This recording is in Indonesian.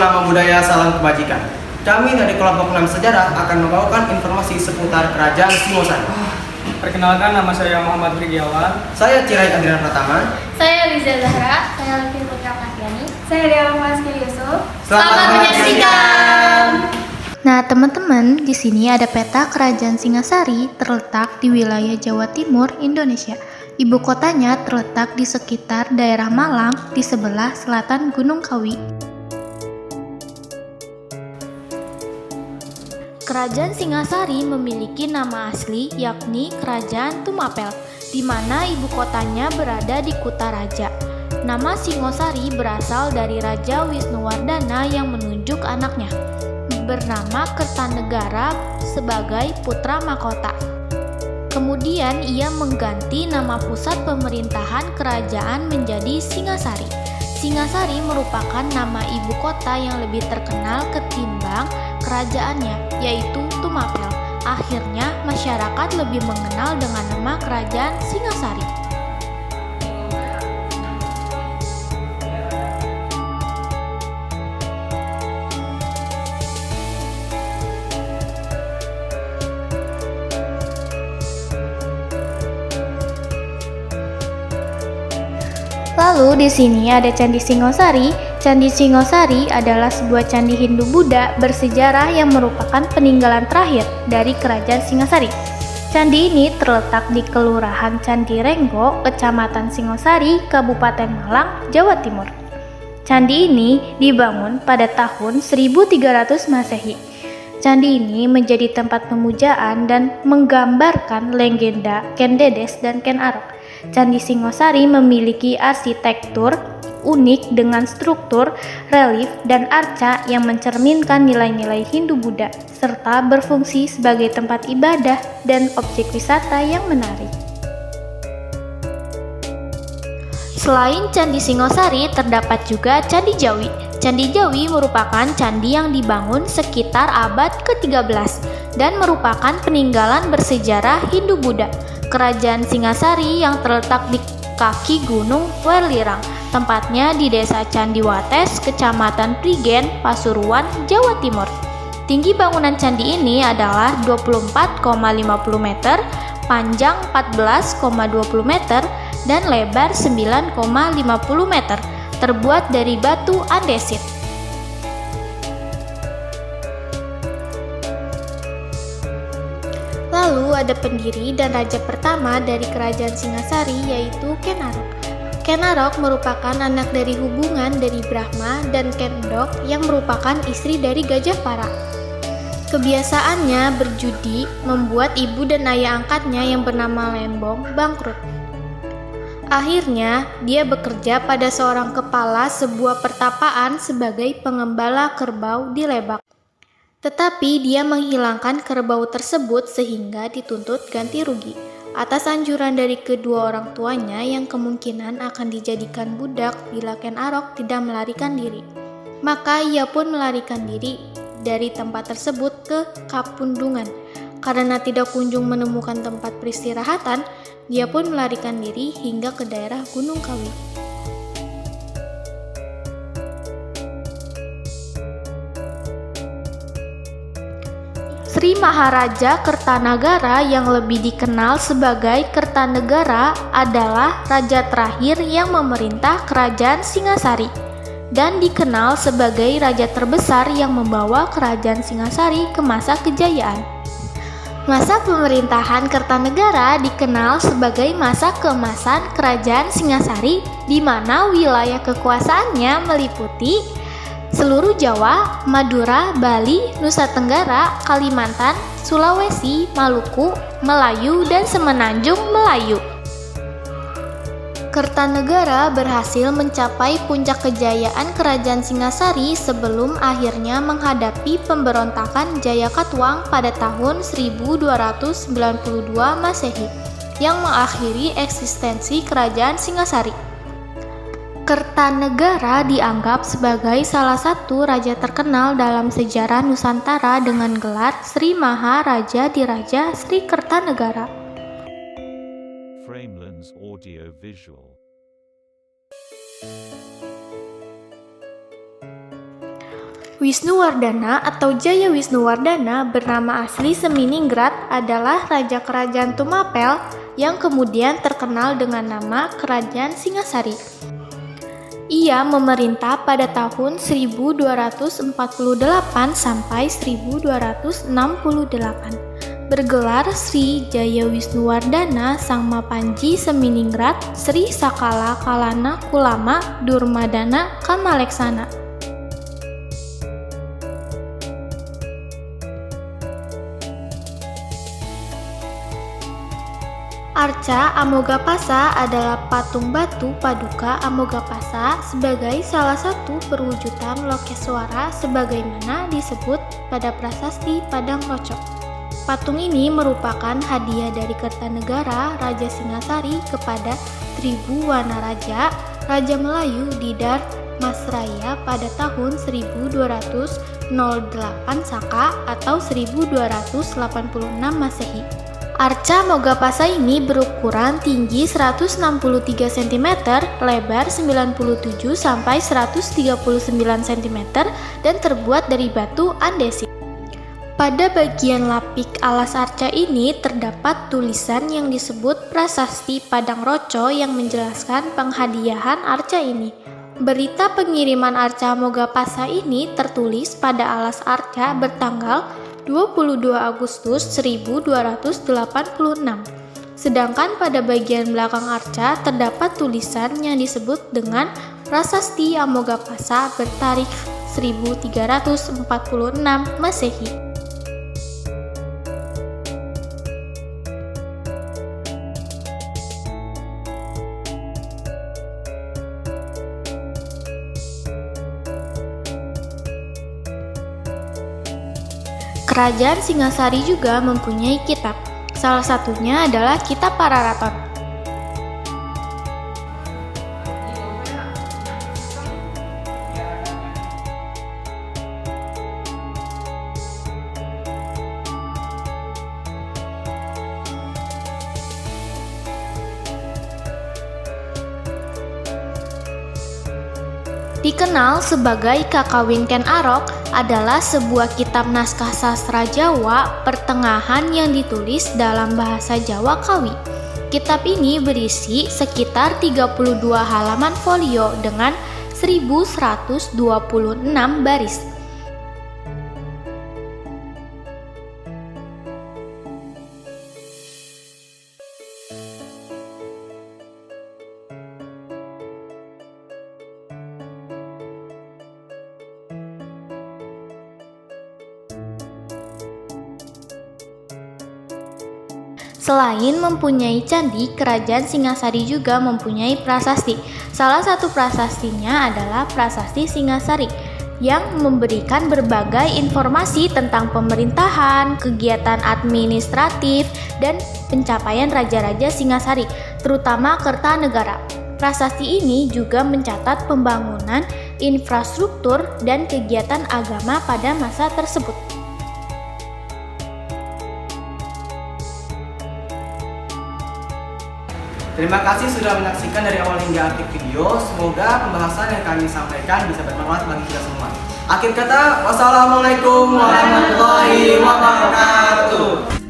Nama Budaya Salam Kebajikan. Kami dari kelompok 6 Sejarah akan membawakan informasi seputar Kerajaan Singosari. Perkenalkan, nama saya Muhammad Rigiawan. Saya Cirai Adrian Pratama. Saya Liza Zahra. Saya Lutfi Putra Kahiyani. Saya Dewa Maski Yusuf. Selamat menyaksikan. Nah, teman-teman, di sini ada peta Kerajaan Singasari terletak di wilayah Jawa Timur, Indonesia. Ibu kotanya terletak di sekitar daerah Malang di sebelah selatan Gunung Kawi. Kerajaan Singasari memiliki nama asli yakni Kerajaan Tumapel, di mana ibu kotanya berada di Kutaraja. Nama Singosari berasal dari Raja Wisnuwardana yang menunjuk anaknya, bernama Kertanegara sebagai putra mahkota. Kemudian ia mengganti nama pusat pemerintahan kerajaan menjadi Singasari. Singasari merupakan nama ibu kota yang lebih terkenal ketimbang kerajaannya, yaitu Tumapel. Akhirnya masyarakat lebih mengenal dengan nama Kerajaan Singasari. Lalu di sini ada Candi Singosari. Candi Singosari adalah sebuah candi Hindu-Buddha bersejarah yang merupakan peninggalan terakhir dari Kerajaan Singasari. Candi ini terletak di Kelurahan Candi Renggo, Kecamatan Singosari, Kabupaten Malang, Jawa Timur. Candi ini dibangun pada tahun 1300 Masehi. Candi ini menjadi tempat pemujaan dan menggambarkan legenda Ken Dedes dan Ken Arok. Candi Singosari memiliki arsitektur unik dengan struktur, relief, dan arca yang mencerminkan nilai-nilai Hindu-Buddha, serta berfungsi sebagai tempat ibadah dan objek wisata yang menarik. Selain Candi Singosari, terdapat juga Candi Jawi. Candi Jawi merupakan candi yang dibangun sekitar abad ke-13 dan merupakan peninggalan bersejarah Hindu-Buddha. Kerajaan Singasari yang terletak di kaki Gunung Welirang, tempatnya di Desa Candiwates, Kecamatan Prigen, Pasuruan, Jawa Timur. Tinggi bangunan candi ini adalah 24,50 meter, panjang 14,20 meter, dan lebar 9,50 meter, terbuat dari batu andesit. Lalu ada pendiri dan raja pertama dari Kerajaan Singasari yaitu Ken Arok. Ken Arok merupakan anak dari hubungan dari Brahma dan Ken Endok yang merupakan istri dari Gajah Para. Kebiasaannya berjudi membuat ibu dan ayah angkatnya yang bernama Lembong bangkrut. Akhirnya, dia bekerja pada seorang kepala sebuah pertapaan sebagai pengembala kerbau di Lebak. Tetapi dia menghilangkan kerbau tersebut sehingga dituntut ganti rugi atas anjuran dari kedua orang tuanya yang kemungkinan akan dijadikan budak bila Ken Arok tidak melarikan diri. Maka ia pun melarikan diri dari tempat tersebut ke Kapundungan. Karena tidak kunjung menemukan tempat peristirahatan, dia pun melarikan diri hingga ke daerah Gunung Kawi. Sri Maharaja Kertanagara yang lebih dikenal sebagai Kertanegara adalah raja terakhir yang memerintah Kerajaan Singasari dan dikenal sebagai raja terbesar yang membawa Kerajaan Singasari ke masa kejayaan. Masa pemerintahan Kertanegara dikenal sebagai masa keemasan Kerajaan Singasari, di mana wilayah kekuasaannya meliputi seluruh Jawa, Madura, Bali, Nusa Tenggara, Kalimantan, Sulawesi, Maluku, Melayu, dan Semenanjung Melayu. Kertanegara berhasil mencapai puncak kejayaan Kerajaan Singasari sebelum akhirnya menghadapi pemberontakan Jayakatwang pada tahun 1292 Masehi yang mengakhiri eksistensi Kerajaan Singasari. Kertanegara dianggap sebagai salah satu raja terkenal dalam sejarah Nusantara dengan gelar Sri Maharaja Diraja Sri Kertanegara. Framelens Audio Visual. Wisnuwardana atau Jaya Wisnuwardana bernama asli Seminingrat adalah raja kerajaan Tumapel yang kemudian terkenal dengan nama Kerajaan Singasari. Ia memerintah pada tahun 1248 sampai 1268. Bergelar Sri Jaya Wisnuwardana Sang Mapanji Seminingrat Sri Sakala Kalana Kulama Durmadana Kamaleksana. Arca Amogapasa adalah patung batu paduka Amogapasa sebagai salah satu perwujudan Lokeswara sebagaimana disebut pada prasasti Padang Rocok. Patung ini merupakan hadiah dari Kertanegara Raja Singasari kepada Tribhuwanaraja, Raja Melayu di Dar Masraya pada tahun 1208 Saka atau 1286 Masehi. Arca Mogapasa ini berukuran tinggi 163 cm, lebar 97 sampai 139 cm dan terbuat dari batu andesit. Pada bagian lapik alas arca ini terdapat tulisan yang disebut Prasasti Padang Roco yang menjelaskan penghadiahan arca ini. Berita pengiriman arca Mogapasa ini tertulis pada alas arca bertanggal 22 Agustus 1286. Sedangkan pada bagian belakang arca terdapat tulisan yang disebut dengan Prasasti Amogapasa bertarikh 1346 Masehi. Kerajaan Singasari juga mempunyai kitab. Salah satunya adalah Kitab Pararaton. Dikenal sebagai Kakawin Ken Arok adalah sebuah kitab naskah sastra Jawa pertengahan yang ditulis dalam bahasa Jawa Kawi. Kitab ini berisi sekitar 32 halaman folio dengan 1126 baris. Selain mempunyai candi, Kerajaan Singasari juga mempunyai prasasti. Salah satu prasastinya adalah Prasasti Singasari yang memberikan berbagai informasi tentang pemerintahan, kegiatan administratif, dan pencapaian Raja-Raja Singasari, terutama Kertanegara. Prasasti ini juga mencatat pembangunan infrastruktur dan kegiatan agama pada masa tersebut. Terima kasih sudah menyaksikan dari awal hingga akhir video. Semoga pembahasan yang kami sampaikan bisa bermanfaat bagi kita semua. Akhir kata, wassalamualaikum warahmatullahi wabarakatuh.